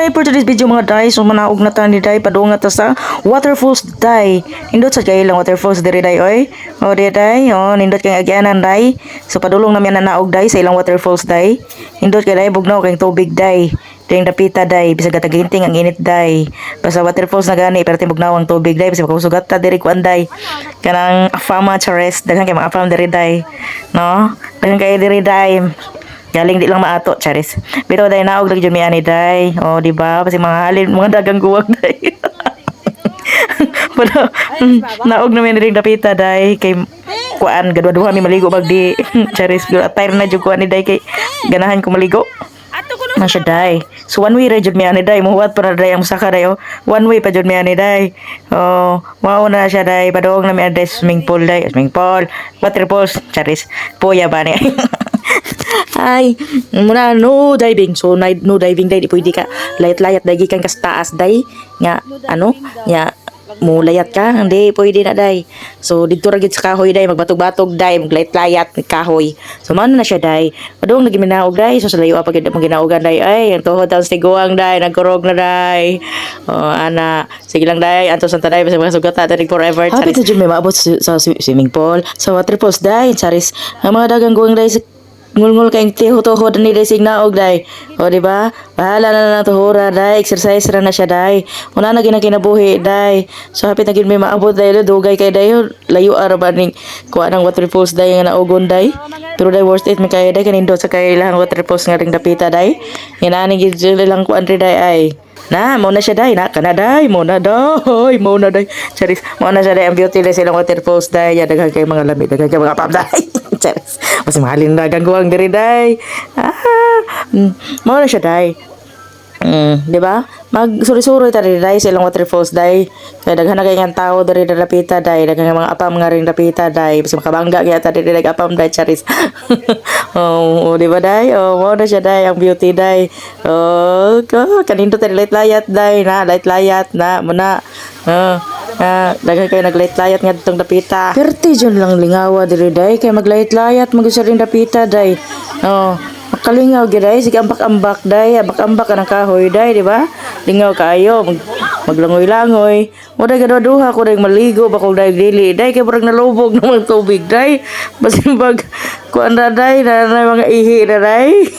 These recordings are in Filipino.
day for today's video mga day. So manaog na ta ni day padung ta sa waterfalls day. Nindot sa kay ilang waterfalls diri day oy. O di day, nindot kay agyanan day. So padulong namin na naog day sa ilang waterfalls day. Nindot kay day bugnaw kay tubig day. Ding dapita day bisag taginting ang init day. Basta waterfalls na gani pero bugnaw ang tubig day bisag kusugat ta diri kuan day. Kanang afama chares daghan kay mga afam diri day. No? Daghan kay diri day. Galing di lang maato, charis. Pero dahil naog lagi dyan may ani, day. O, di ba? Kasi mga halin, mga dagang guwag, day. Pero, naog namin rin dapita, day. Kay, kuan, gadwa-duha mi maligo magdi. Charis, attire na dyan kuan ni day. Kay, ganahan ko maligo. Masya, day. So, one way ra dyan may ani, day. Muhuwat pa na, day, ang musaka, day. One way pa dyan may ani, day. O, mauna na siya, day. Padoong na may ani, day. Swimming pool, day. Swimming pool. Waterfalls, charis. Puya ba, ni? Ay, muna no diving. So no diving day di pwede ka layat-layat dagi kan kas taas day nga ano nga mo layat ka hindi pwede na day. So didto ra gid sa kahoy day magbatog-batog day maglayat-layat ng kahoy. So mano na siya day. Padung naging minaog day so sa layo pa gid mo ginaugan day ay ang tuhod daw stiguang day nagkurog na day. Ana sige lang day anto sa taday sa mga sugata tanig forever. Happy to may maabot sa swimming pool sa waterfalls day charis ang mga dagang guwang day ngul-ngul kayong tiho-toho ni day signaog day. O di ba? Bahala na lang tuhura day. Exercise ra na siya day. Una na kinabuhi day. So hapit na gid may maabot day dugay kay day layo ara ba ning kuha ng waterfalls day nga naugon day. Pero day worst it may kay day kanindot sa kay ilang waterfalls nga ring dapita day. Inani gid lang kuan ri day ay. Na, mo na siya day, na kana day, mo na day, mo na day. Charis, mo na siya day ang beauty day silang waterfalls day. Ya daghan kay mga lamig, daghan kay mga pam day. Charis. Mas mahalin na gangguang diri day. Mo na siya day. Di ba? Magsuri-suri ta diri day sa ilang waterfalls day. Kaya daghan na kay nga tao diri dapita day, daghan nga mga apam nga ring dapita day. Basta makabangga kaya ta diri apam day charis. Di ba day? Mo na siya day ang beauty day. Kanindot ta layat-layat day na, layat-layat na muna. Daghan kayo naglayat-layat nga ditong dapita. Perti dyan lang lingawa diri day kay maglayat-layat mag-isa rin dapita day. Makalingaw giday sige ambak-ambak day, ambak-ambak ka ng kahoy day, di ba? Lingaw kayo, maglangoy-langoy. Mo day gadwa-duha ko day maligo bakol day dili day kay murag nalubog ng tubig day. Basin pag kuan na day na mga ihi na day.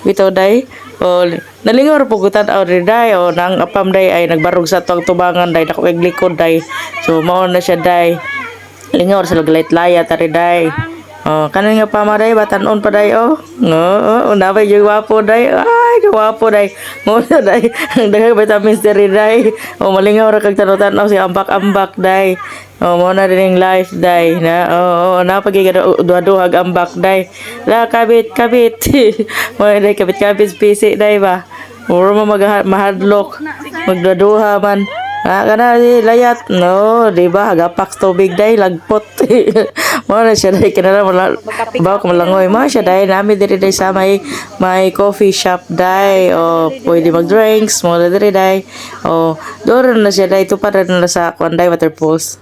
Bitaw day. Nalingaw ra pugutan aw day nang apam day ay nagbarog sa tuwang tubangan day dako kay likod day. So mao na siya day. Lingaw sa layat-layat ari day. Kanan nga pamaday batanon pa day una ba yung wapo day ay kawapo day mo na day daghan vitamins diri day malingaw ra kag tanutan si ambak-ambak day mo na din life day na na pagigado duha-duhag ambak day la kabit mo na day kabit spisi day ba muro mo mahadlok magduha man kana layat no di ba hagapak tubig day lagpot mo na siya day kinara ba ko malangoy mo siya day nami diri day sa may coffee shop day pwede mag drinks mo na diri day doon na siya day tupad na sa kuan day waterfalls.